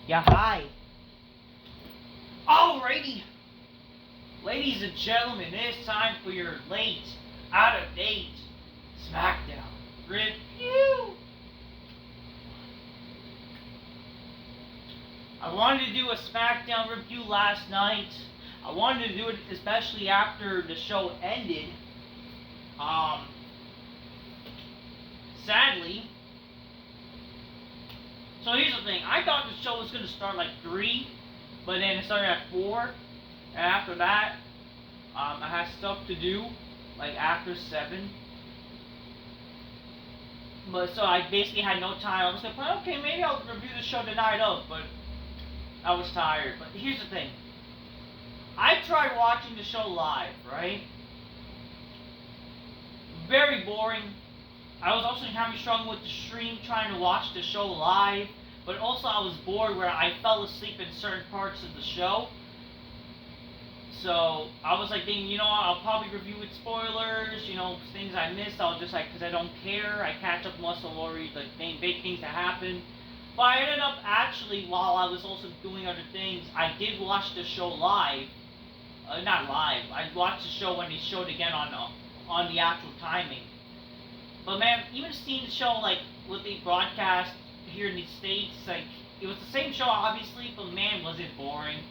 Yeah, hi. Alrighty. Ladies and gentlemen, it is time for your late, out-of-date Smackdown review. I wanted to do a Smackdown review last night. I wanted to do it especially after the show ended. Sadly. So here's the thing. I thought the show was going to start like 3, but then it started at 4. And after that, I had stuff to do, like after 7. But so I basically had no time. I was like, okay, maybe I'll review the show the night of, but I was tired. But here's the thing. I tried watching the show live, right? Very boring. I was also having struggle with the stream trying to watch the show live, but also I was bored where I fell asleep in certain parts of the show. So I was like thinking, you know what, I'll probably review with spoilers, you know, things I missed, I'll just like, because I don't care, I catch up muscle lorry, the big things that happen. But I ended up actually, while I was also doing other things, I did watch the show live. Not live, I watched the show when they showed again on the actual timing. But man, even seeing the show like what they broadcast here in the States, like it was the same show obviously, but man was it boring.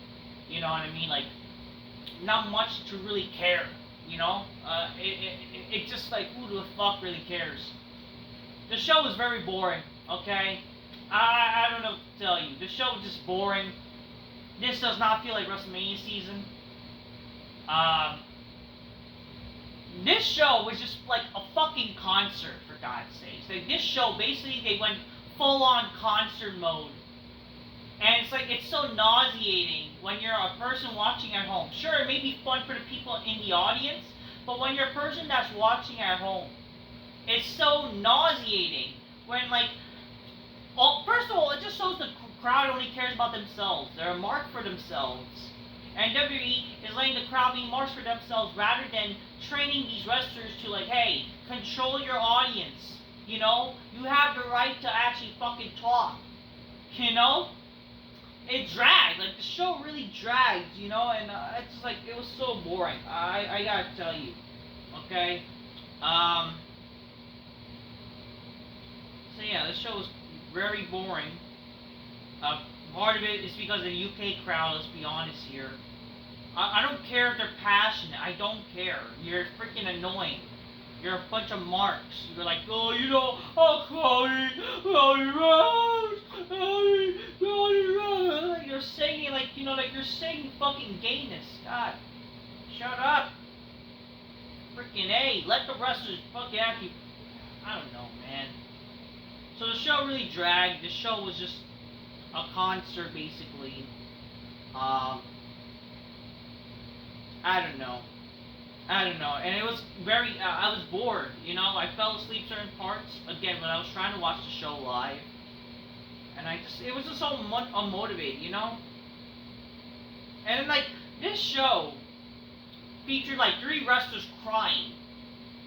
You know what I mean? Like not much to really care. You know? It just like who the fuck really cares? The show was very boring. Okay, I don't know what to tell you. The show was just boring. This does not feel like WrestleMania season. This show was just like a fucking concert, for God's sakes. Like, this show, basically, they went full-on concert mode. And it's like, it's so nauseating when you're a person watching at home. Sure, it may be fun for the people in the audience, but when you're a person that's watching at home, it's so nauseating when, like, first of all, it just shows the crowd only cares about themselves. They're a mark for themselves. And WWE is letting the crowd be marks for themselves rather than training these wrestlers to like, hey, control your audience. You know? You have the right to actually fucking talk. You know? It dragged. Like, the show really dragged, you know? And it's just like, it was so boring. I gotta tell you. Okay? So yeah, the show was very boring. Part of it is because of the UK crowd, let's be honest here. I don't care if they're passionate. I don't care. You're freaking annoying. You're a bunch of marks. You're like, oh, you know, oh, Cody Rose. You're saying, like, you know, like, you're saying fucking gayness. God, shut up. Freaking A. Let the wrestlers fucking act you. I don't know, man. So the show really dragged. The show was just a concert, basically. I don't know, and it was very, I was bored, you know, I fell asleep certain parts, again, when I was trying to watch the show live, and it was just so unmotivated, you know, and then, like, this show featured, like, 3 wrestlers crying,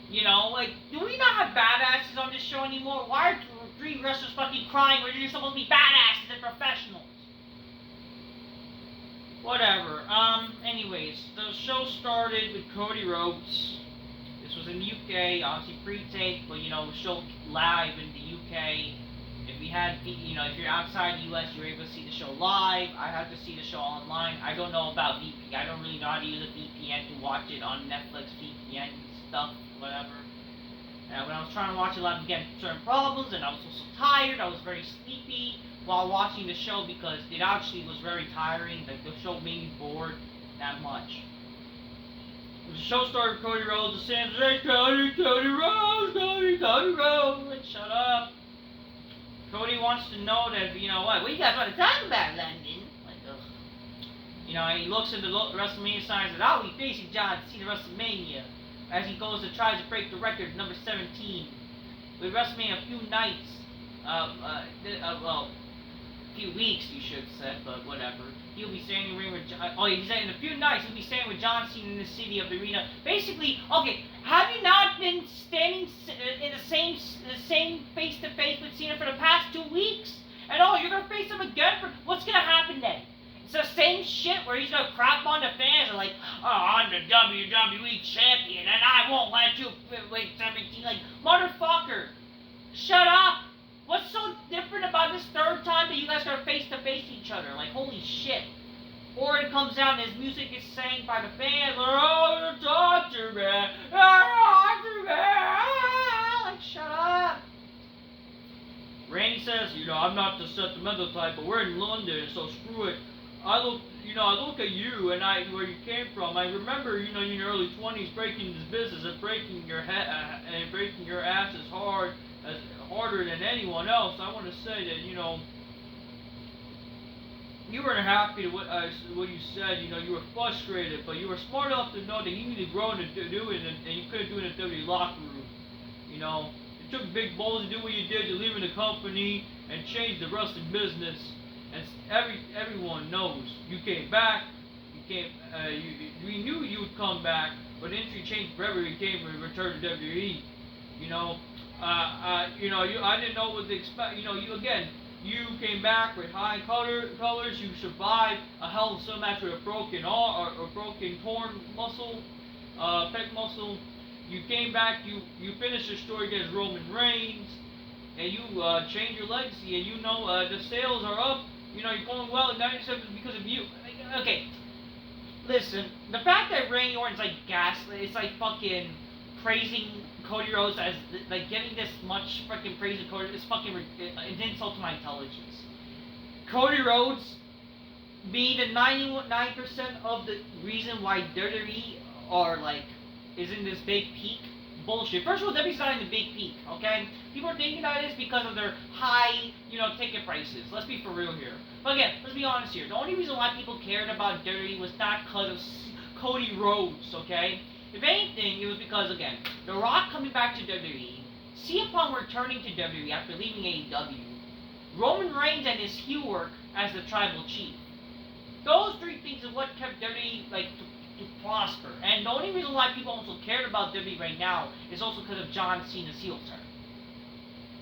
you know, like, do we not have badasses on this show anymore? Why are 3 wrestlers fucking crying when you're supposed to be badasses and professionals? Whatever. Anyways, the show started with Cody Rhodes. This was in the UK, obviously pre-tape, but you know, the show live in the UK. If you had, you know, if you're outside the US, you're able to see the show live. I had to see the show online. I don't know about VPN. I don't really know how to use a VPN to watch it on Netflix, VPN stuff, whatever. And when I was trying to watch it live, again, certain problems, and I was also tired. I was very sleepy while watching the show because it actually was very tiring. Like, the show made me bored that much. The show started with Cody Rhodes, the Sam's like, Cody Rhodes, like, shut up. Cody wants to know that, you know what do you guys want to talk about, London? Like, ugh. You know, and he looks at the WrestleMania signs and I'll be facing John Cena WrestleMania as he goes to try to break the record, number 17. With WrestleMania a few nights, well, a few weeks, you should have said, but whatever. He'll be standing in the ring with he said in a few nights he'll be standing with John Cena in the city of the arena. Basically, okay, have you not been standing in the same face to face with Cena for the past 2 weeks? And you're gonna face him again for what's gonna his shit where he's gonna crap on the fans and like, oh, I'm the WWE champion and I won't let you wait 17. Like, motherfucker, shut up. What's so different about this third time that you guys are face to face each other? Like, holy shit. Or it comes out and his music is sang by the fans. Oh, you talk to me. Talk to me. Like, shut up. Randy says, I'm not the sentimental type, but we're in London, so screw it. I look at you and where you came from. I remember, in your early 20s, breaking this business and breaking your ass harder than anyone else. I want to say that, you weren't happy with what you said. You were frustrated, but you were smart enough to know that you needed to grow and do it, and you couldn't do it in the WWE locker room. It took big balls to do what you did, to leave in the company and change the wrestling business. And everyone knows you came back. We knew you would come back, but the industry changed forever. You came and returned to WWE. I didn't know what to expect. You came back with high colors. You survived a Hell in a Cell match with a broken arm or broken torn muscle, pec muscle. You came back. You finished your story against Roman Reigns, and you changed your legacy. And the sales are up. You're going well in 97 is because of you. Okay, listen. The fact that Randy Orton's like gaslit, it's like fucking praising Cody Rhodes as like giving this much fucking praise to Cody. It's fucking an insult to my intelligence. Cody Rhodes being the 99% of the reason why WWE is in this big peak. Bullshit. First of all, WWE's not in the big peak, okay? People are thinking that it's because of their high, ticket prices. Let's be for real here. But again, let's be honest here. The only reason why people cared about WWE was not because of Cody Rhodes, okay? If anything, it was because, again, The Rock coming back to WWE, CM Punk returning to WWE after leaving AEW, Roman Reigns and his heel work as the Tribal Chief. Those three things are what kept WWE, to prosper. And the only reason why people also cared about WWE right now is also because of John Cena's heel turn.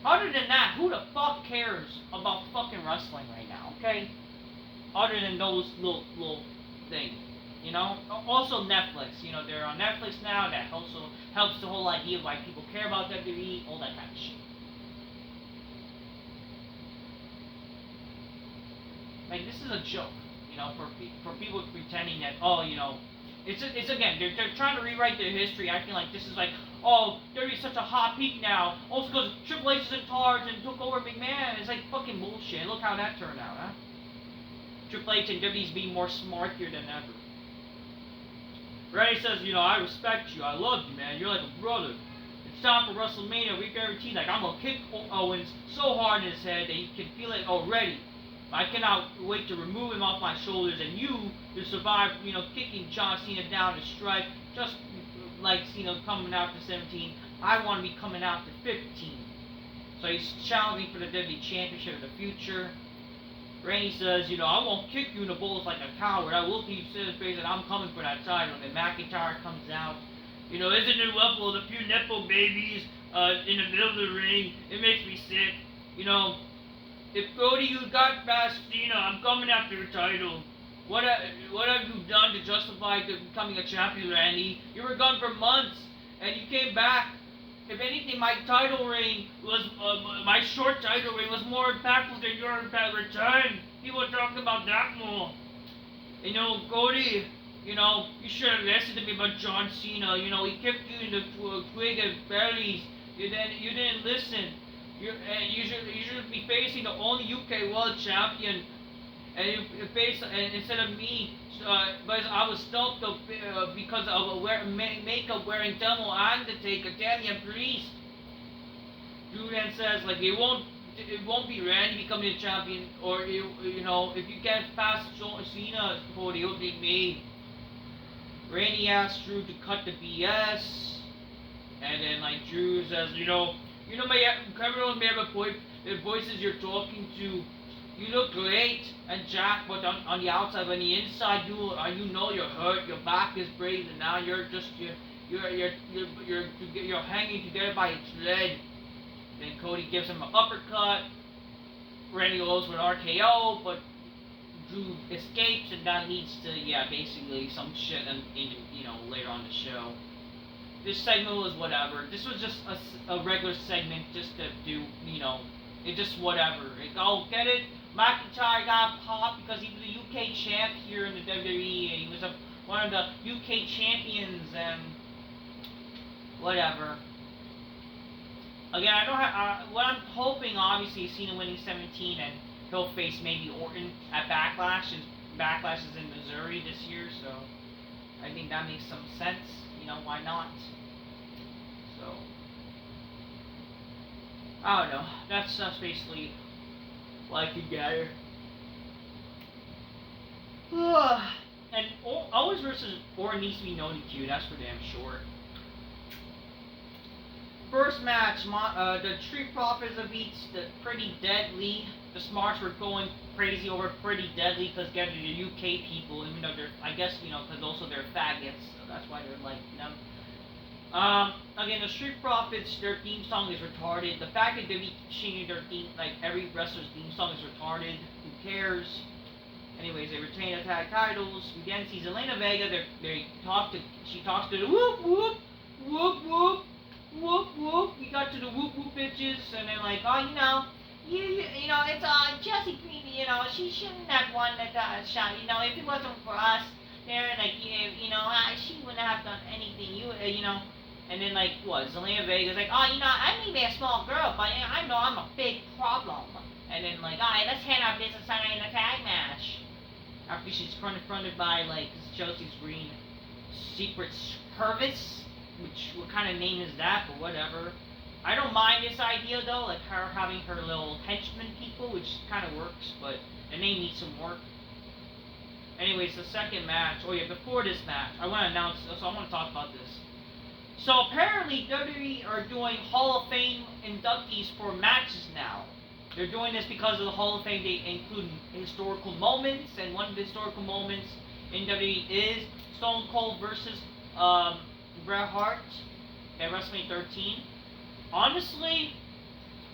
Other than that, who the fuck cares about fucking wrestling right now, okay? Other than those little things, Also Netflix, they're on Netflix now. That also helps the whole idea of why people care about WWE, all that kind of shit. Like, this is a joke, for people pretending that, it's again, they're trying to rewrite their history, acting like this is like, WWE's such a hot peak now, also because Triple H is in charge and took over McMahon. It's like fucking bullshit. Look how that turned out, huh? Triple H and WWE's being more smart here than ever. Ray says, I respect you, I love you, man, you're like a brother. It's time for WrestleMania, week 13, like, I'm gonna kick Owens so hard in his head that he can feel it already. I cannot wait to remove him off my shoulders, and you to survive, kicking John Cena down to strike, just like Cena coming out to 17. I want to be coming out to 15. So he's challenging for the WWE Championship in the future. Randy says, I won't kick you in the balls like a coward. I will keep his face, and I'm coming for that title. And then McIntyre comes out. Isn't it awful? A few nepo babies in the middle of the ring. It makes me sick. If Cody, you got past Cena, I'm coming after your title. What have you done to justify becoming a champion, Randy? You were gone for months, and you came back. If anything, my title reign was, my short title reign was more impactful than your return. People talk about that more. Cody, you should have listened to me about John Cena. He kicked you in the twig and bellies. You didn't listen. You should be facing the only UK World Champion, and you face instead of me. But I was stoked because of a makeup wearing Devil Undertaker, Damian Priest. Drew then says it won't be Randy becoming the champion, or if you get past Cena, Cody, it'll be me. Randy asked Drew to cut the BS, and then Drew says, everyone may have a point, the voices you're talking to. You look great and jacked, but on the outside, on the inside, you're hurt. Your back is braced, and now you're hanging together by a thread. Then Cody gives him an uppercut. Randy goes with RKO, but Drew escapes, and that leads to, yeah, basically some shit later on the show. This segment was whatever. This was just a regular segment just to do, it just whatever. Get it? McIntyre got popped because he was the UK champ here in the WWE. He was one of the UK champions, and whatever. Again, I don't have. What I'm hoping, obviously, is Cena winning 17, and he'll face maybe Orton at Backlash, and Backlash is in Missouri this year, so I think that makes some sense. Why not? So, I don't know. That's basically what I could gather. And Owens versus Orton needs to be no DQ, that's for damn sure. First match, the Street Profits beats the Pretty Deadly. The Smarts were going crazy over Pretty Deadly because getting the UK people, even though they're, I guess, because also they're faggots, so that's why they're like them. Again, the Street Profits, their theme song is retarded. The fact that they be changing their theme, like every wrestler's theme song is retarded. Who cares? Anyways, they retain the tag titles. We then see Zelina Vega. She talks to the whoop whoop whoop whoop whoop whoop. We got to the whoop whoop bitches, and they're like, oh, it's Jessie Green. She shouldn't have won that shot. If it wasn't for us, they're like, she wouldn't have done anything. And then like what? Zelina Vega's like, oh, I may be a small girl, but I know I'm a big problem. And then like, alright, let's hand our business tonight in a tag match. After she's confronted by like Chelsea Green Secret Service, what kind of name is that? But whatever. I don't mind this idea though, like her having her little henchmen people, which kind of works, but the name needs some work. Anyways, the second match. Oh yeah, before this match, I want to talk about this. So apparently WWE are doing Hall of Fame inductees for matches now. They're doing this because of the Hall of Fame. They include historical moments, and one of the historical moments in WWE is Stone Cold versus Bret Hart at WrestleMania 13. Honestly,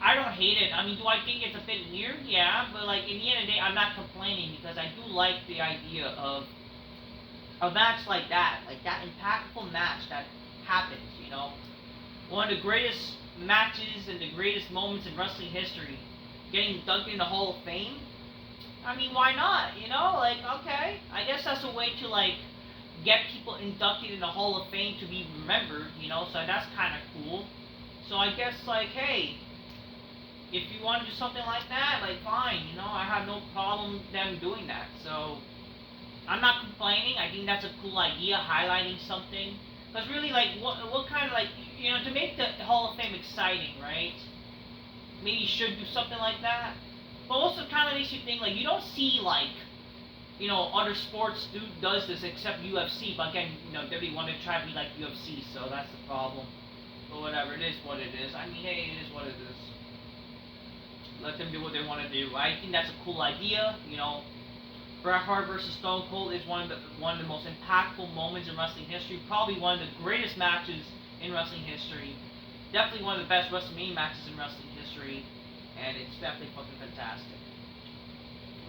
I don't hate it. I mean, do I think it's a bit weird? Yeah, but like in the end of the day, I'm not complaining because I do like the idea of a match like that impactful match that happens. One of the greatest matches and the greatest moments in wrestling history, getting dunked in the Hall of Fame. I mean, why not? Okay, I guess that's a way to like get people inducted in the Hall of Fame to be remembered. So that's kind of cool. So I guess like, hey, if you want to do something like that, like fine, I have no problem them doing that. So I'm not complaining. I think that's a cool idea, highlighting something. Because really, like, what kind of like, to make the Hall of Fame exciting, right? Maybe you should do something like that. But also kind of makes you think like you don't see like, other sports does this except UFC. But again, WWE want to try to be like UFC, so that's the problem. But whatever, it is what it is. I mean, hey, it is what it is. Let them do what they want to do. I think that's a cool idea. Bret Hart versus Stone Cold is one of the most impactful moments in wrestling history. Probably one of the greatest matches in wrestling history. Definitely one of the best WrestleMania matches in wrestling history. And it's definitely fucking fantastic.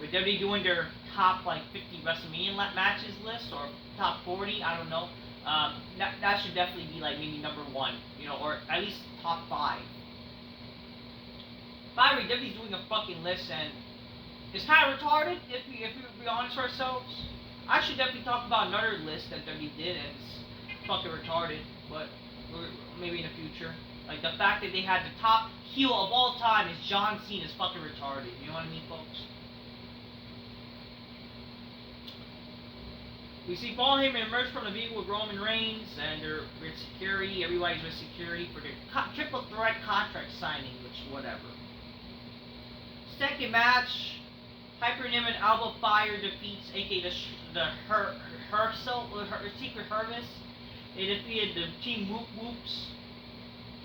With WWE doing their top like 50 WrestleMania matches list, or top 40, I don't know. That should definitely be like maybe number 1, or at least top 5. By the way, WWE's doing a fucking list, and it's kind of retarded if we be honest with ourselves. I should definitely talk about another list that WWE did, and it's fucking retarded, but maybe in the future. Like the fact that they had the top heel of all time is John Cena is fucking retarded. You know what I mean, folks? We see Paul Heyman emerge from the vehicle with Roman Reigns, and they're with security. Everybody's with security for their triple threat contract signing, which whatever. Second match, Hypernim and Alba Fire defeats, aka her Secret Hermes. They defeated the Team Whoop Whoops.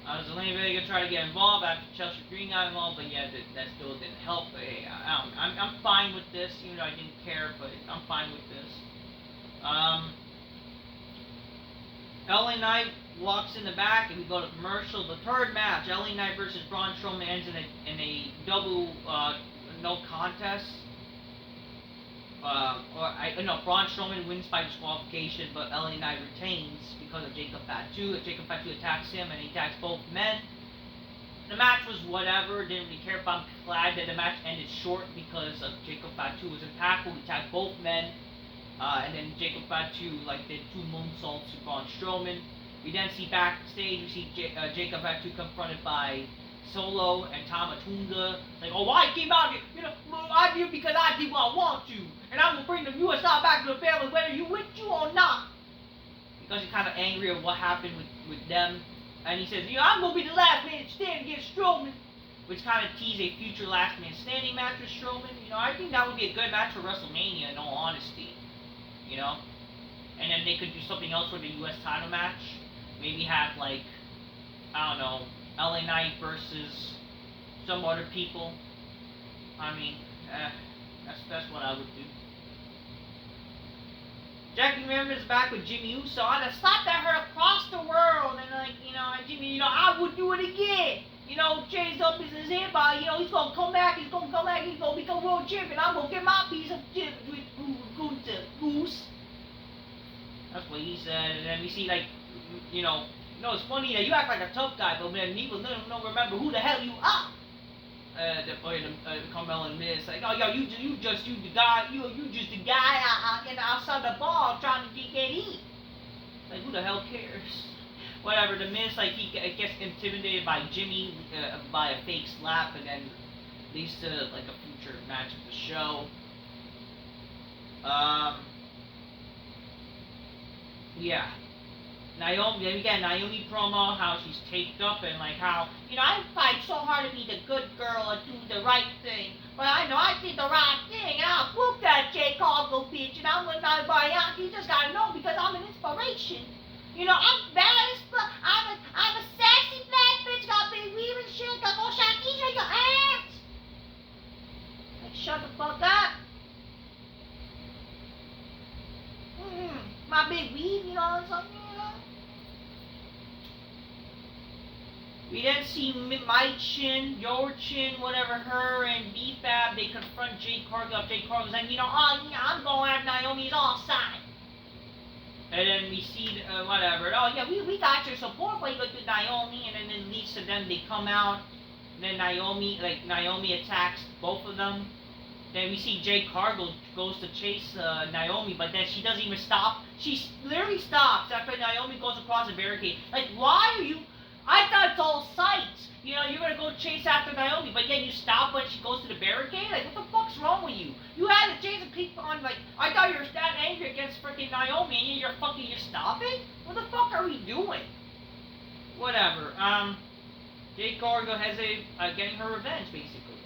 Zelina Vega tried to get involved after Chelsea Green got involved, but yeah, that still didn't help. But hey, I'm fine with this, even though I didn't care, but I'm fine with this. LA Knight walks in the back, and we go to commercial. The third match, LA Knight versus Braun Strowman, ends in a double no contest. Braun Strowman wins by disqualification, but LA Knight retains because of Jacob Fatu. Jacob Fatu attacks him, and he attacks both men. The match was whatever, didn't really care, but I'm glad that the match ended short because of Jacob Fatu was impactful. He attacked both men, and then Jacob Fatu did 2 moonsaults to Braun Strowman. We then see backstage, we see Jacob Fatu confronted by Solo and Tamatunga. I came out here, I did because I did what I want to, and I'm gonna bring the US back to the family whether you with you or not. Because he's kind of angry at what happened with them. And he says, I'm going to be the last man standing against Strowman. Which kind of tease a future last man standing match with Strowman. I think that would be a good match for WrestleMania, in all honesty. And then they could do something else for the US title match. Maybe have, I don't know, LA Knight versus some other people. I mean, that's what I would do. Jackie Ramirez is back with Jimmy Uso. I slapped at her across the world, and Jimmy, I would do it again. Jay's up in his head, but he's gonna come back. He's gonna become world champion. I'm gonna get my piece of chip with Goose. That's what he said, and then we see it's funny that you act like a tough guy, but then people don't remember who the hell you are. Carmelo and Miz you just the guy outside the bar trying to get in. Who the hell cares? Whatever. The Miz he gets intimidated by Jimmy by a fake slap, and then leads to a future match of the show. Yeah. Naomi promo, how she's taped up, and how, I fight so hard to be the good girl and do the right thing, but I know I did the right thing, and I'll whoop that Jay Cargo bitch, and I'm gonna buy out. You just gotta know because I'm an inspiration. I'm bad as fuck. I'm a sexy black bitch, got big weave and shit, got more shakis in your ass. Shut the fuck up. My big weave, something. We then see my chin, your chin, whatever, her and B-Fab, they confront Jade Cargill. Jade Cargill's like, I'm going at Naomi's offside. And then we see, whatever, we got your support when you look at Naomi, and then it leads to them, they come out, and then Naomi attacks both of them. Then we see Jade Cargill goes to chase Naomi, but then she doesn't even stop. She literally stops after Naomi goes across the barricade. Why are you... I thought it's all sights. You're gonna go chase after Naomi, but yet you stop when she goes to the barricade? What the fuck's wrong with you? You had a chance to keep on, I thought you were that angry against freaking Naomi, and you're stopping? What the fuck are we doing? Whatever. Jade Cargill has getting her revenge, basically.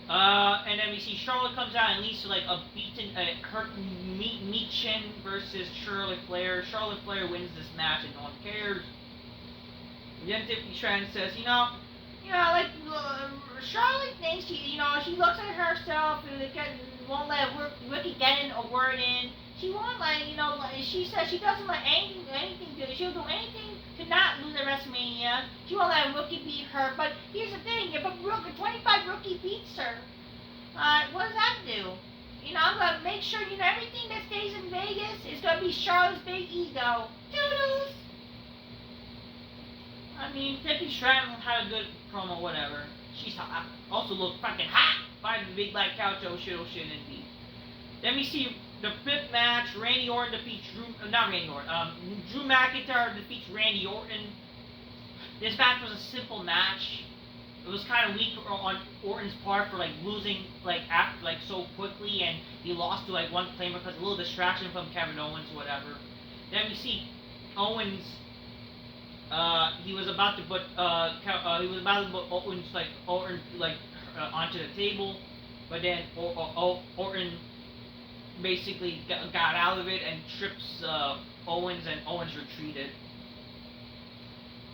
And then we see Charlotte comes out and leads to a beaten Kurt Meechin versus Charlotte Flair. Charlotte Flair wins this match and no one cares. Then Tiffany Stratton says, Charlotte thinks she looks at herself and won't let Rookie get in a word in. She won't she says she doesn't let anything do. She'll do anything to not lose at WrestleMania. She won't let Rookie beat her. But here's the thing: if a 25 Rookie beats her, what does that do? I'm gonna make sure everything that stays in Vegas is gonna be Charlotte's big ego. Doodles. Tiffany Stratton had a good promo, whatever. She's hot. Also looks fucking hot. Fighting the big black couch, oh shit, indeed. Then we see the 5th match. Randy Orton defeats Drew McIntyre defeats Randy Orton. This match was a simple match. It was kind of weak on Orton's part for losing so quickly, and he lost to one claimer because a little distraction from Kevin Owens, whatever. Then we see Owens. He was about to put Owens onto the table, but then Orton basically got out of it and trips Owens, and Owens retreated,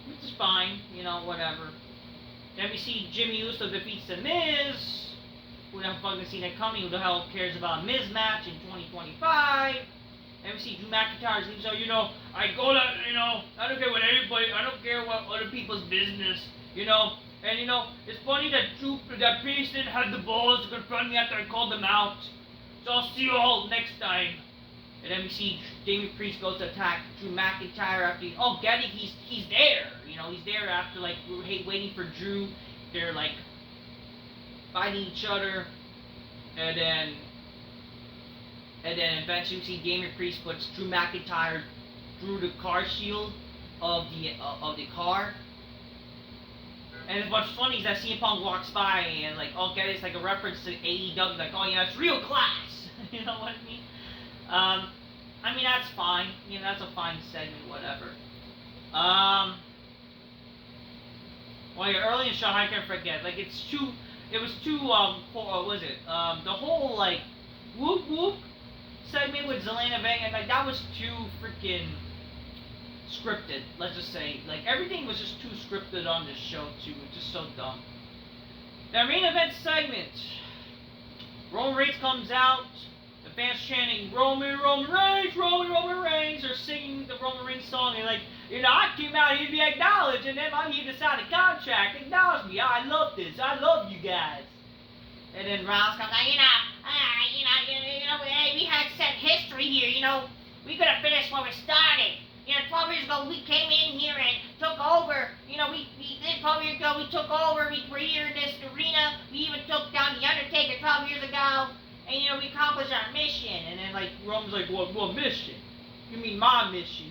which is fine, whatever. Then we see Jimmy Uso defeats The Miz. Who the fuck has seen it coming? Who the hell cares about a Miz match in 2025? And we see Drew McIntyre leaves. So I go to, I don't care what anybody, I don't care what other people's business. And you know, it's funny that Priest didn't have the balls to confront me after I called them out. So I'll see you all next time. And then we see Damien Priest goes to attack Drew McIntyre after get it, he's there. You know, he's there after like waiting for Drew. They're like fighting each other, and then eventually we see Damien Priest puts Drew McIntyre through the car shield of the car. And what's funny is that CM Punk walks by and like, it's like a reference to AEW, like, it's real class. You know what I mean? I mean, that's fine. You know, that's a fine segment, whatever. Well, yeah, early in the show, I can't forget. Like, it was too, what was it? The whole, like, whoop whoop segment with Zelina Vega, like, that was too freaking scripted, let's just say. Like, everything was just too scripted on this show, too. It's just so dumb. The main event segment. Roman Reigns comes out. The fans chanting, Roman Reigns, Roman Reigns. They're singing the Roman Reigns song. And like, I came out here to be acknowledged. And then I'm here to sign a contract. Acknowledge me. I love this. I love you guys. And then Rollins comes out, hey, we had set history here. We could have finished what we started. 12 years ago, we came in here and took over. We did 12 years ago, we took over. We were here in this arena. We even took down The Undertaker 12 years ago. And, we accomplished our mission. And then, like, Roman's like, what mission? You mean my mission?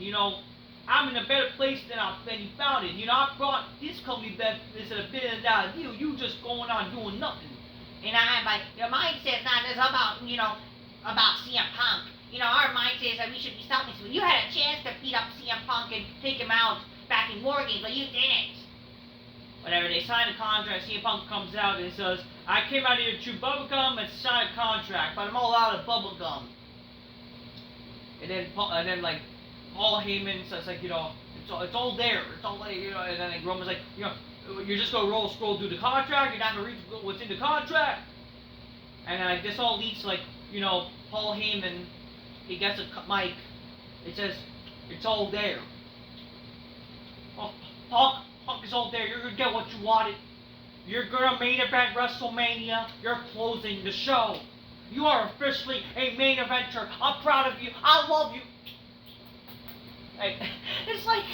I'm in a better place than you found it. I brought this company back. This is $1 billion deal. You just going on doing nothing. And I'm like, your mindset's not just about, about CM Punk. Our mindset is that we should be stopping this. You had a chance to beat up CM Punk and take him out back in War Games, but you didn't. Whatever, they sign a contract. CM Punk comes out and says, I came out here to chew bubblegum and sign a contract, but I'm all out of bubblegum. And then like, Paul Heyman says, like, it's all there. It's all there, and then like, Roman's like, you're just going to scroll through the contract. You're not going to read what's in the contract. And like, this all leads to, like, Paul Heyman, he gets a mic. It says, it's all there. Oh, Punk is all there. You're going to get what you wanted. You're going to main event WrestleMania. You're closing the show. You are officially a main eventer. I'm proud of you. I love you. Like, it's like,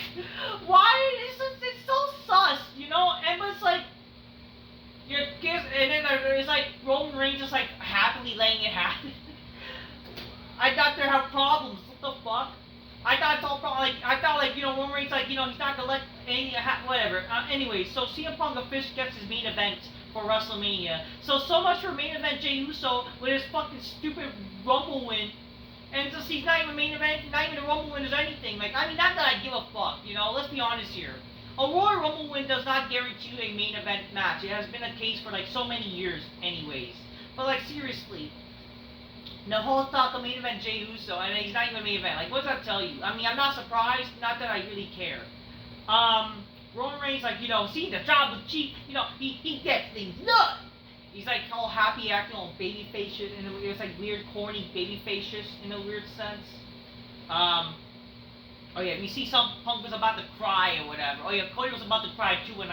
why? It's so sus, And it's like, and then it's like Roman Reigns just like happily letting it happen. I thought they have problems. What the fuck? I thought it's all problem. Roman Reigns he's not gonna let any whatever. Anyway, so CM Punk officially gets his main event for WrestleMania. So much for main event Jey Uso with his fucking stupid Rumble win. And just he's not even main event, not even a Rumble win or anything. Like, I mean, not that I give a fuck, let's be honest here. A Royal Rumble win does not guarantee you a main event match. It has been a case for like so many years anyways. But like, seriously, the whole talk of main event Jey Uso, and he's not even main event. Like, what does that tell you? I mean, I'm not surprised, not that I really care. Roman Reigns, like, see, the job was cheap, he gets things done. He's like all happy acting all baby facious, and it was like weird corny baby facious in a weird sense. Oh yeah, we see Punk was about to cry or whatever. Oh yeah, Cody was about to cry too when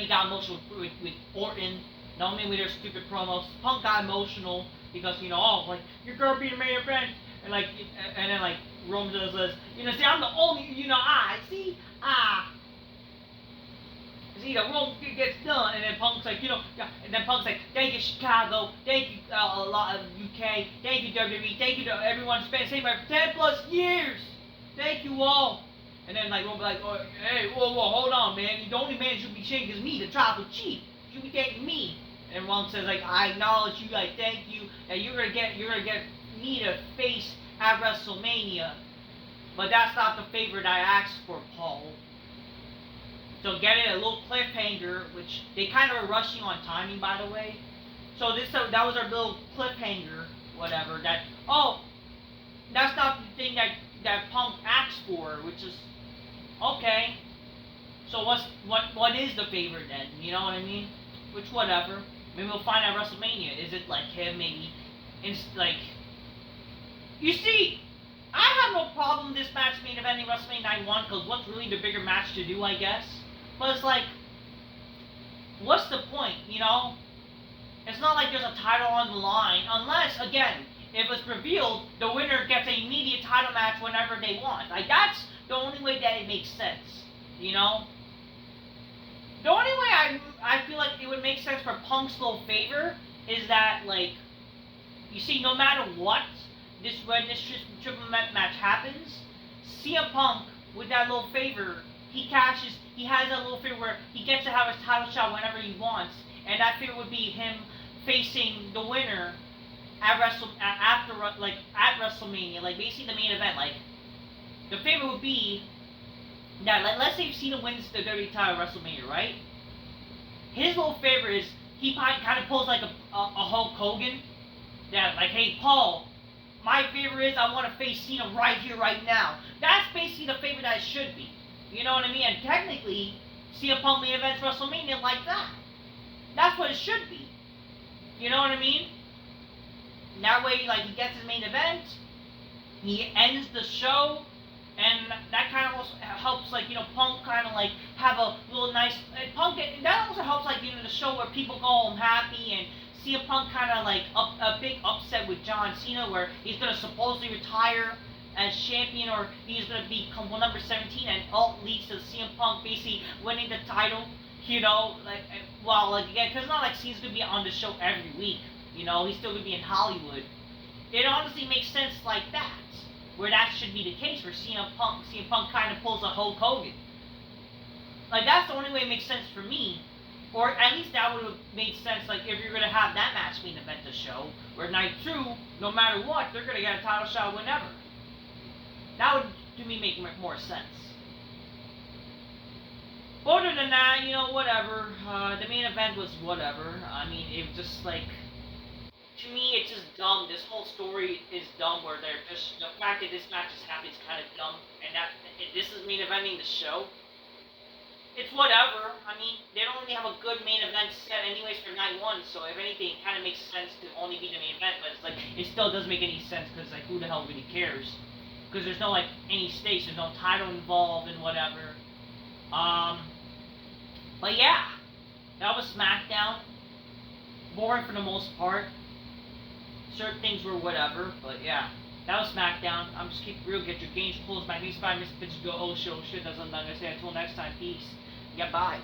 he got emotional with Orton. With their stupid promos. Punk got emotional because like, you're gonna be the main event, and like, and then like Roman says, see, I'm the only, See, the Roman gets done, and then Punk's like, and then Punk's like, thank you Chicago, thank you a lot of UK, thank you WWE, thank you to everyone spent same for 10 plus years, thank you all. And then like Roman's like, oh, hey, whoa, hold on, man, the only man should be changing is me, the tribal chief, you should be thanking me. And Roman says like, I acknowledge you, I thank you, and you're gonna get me to face at WrestleMania, but that's not the favor that I asked for, Paul. So get it, a little cliffhanger, which they kind of were rushing on timing, by the way. So that was our little cliffhanger, whatever. That's not the thing that Punk asked for, which is okay. So what is the favor then? You know what I mean? Which whatever. Maybe we'll find out at WrestleMania. Is it like him? Maybe it's like. You see, I have no problem this match main eventing WrestleMania 91 because what's really the bigger match to do, I guess. But it's like, what's the point, you know? It's not like there's a title on the line, unless, again, if it's revealed, the winner gets an immediate title match whenever they want. Like, that's the only way that it makes sense, you know? The only way I feel like it would make sense for Punk's little favor is that, like, you see, no matter what, when this triple match happens, CM Punk, with that little favor, he has that little favor where he gets to have his title shot whenever he wants, and that favor would be him facing the winner at at WrestleMania, like basically the main event. Like, the favor would be that, like, let's say Cena wins the WWE title at WrestleMania, right? His little favor is he kind of pulls like a Hulk Hogan, that like, hey Paul, my favor is I want to face Cena right here, right now. That's basically the favor that it should be. You know what I mean? And technically, CM Punk main events WrestleMania like that. That's what it should be. You know what I mean? That way, like, he gets his main event, he ends the show, and that kind of also helps, like, you know, Punk kind of, like, have a little nice, that also helps, like, you know, the show where people go home happy, and CM Punk kind of, like, a big upset with John Cena, where he's going to supposedly retire as champion, or he's going to become number 17, and all leads to CM Punk basically winning the title, you know, like, well, like, again, because it's not like Cena's going to be on the show every week, you know, he's still going to be in Hollywood. It honestly makes sense like that, where that should be the case, where CM Punk kind of pulls a Hulk Hogan. Like, that's the only way it makes sense for me. Or at least that would have made sense, like, if you're going to have that match main event the show, where night 2, no matter what, they're going to get a title shot whenever. That would, to me, make more sense. But other than that, you know, whatever. The main event was whatever. I mean, it was just, like, to me, it's just dumb. This whole story is dumb, where they're just, the fact that this match is happening is kind of dumb, and that this is main eventing the show. It's whatever. I mean, they don't really have a good main event set anyways for night 1, so if anything, it kind of makes sense to only be the main event, but it's like, it still doesn't make any sense, because, like, who the hell really cares? Because there's no, like, any stakes, there's no title involved and whatever. But yeah, that was SmackDown. Boring for the most part. Certain things were whatever, but yeah. That was SmackDown. I'm just keep it real, get your games closed. My next 5 minutes, bitch, go, oh shit, that's what I'm gonna say. Until next time, peace. Yeah, bye.